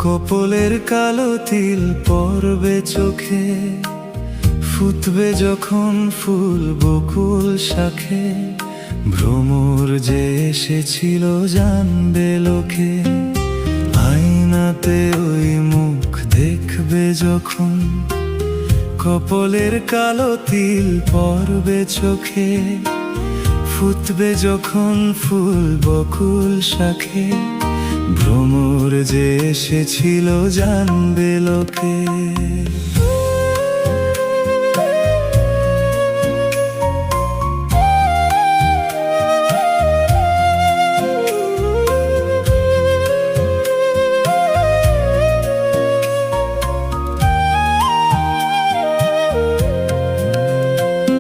কপলের কালো তিল পড়বে চোখে, ফুটবে যখন ফুল বকুল শাখে, ভ্রমর যে এসেছিল জানবে লোকে। আয়নাতে ওই মুখ দেখবে যখন, কপলের কালো তিল পড়বে চোখে, ফুটবে যখন ফুল বকুল শাখে, ভ্রমর যে এসেছিল জানবে লোকে।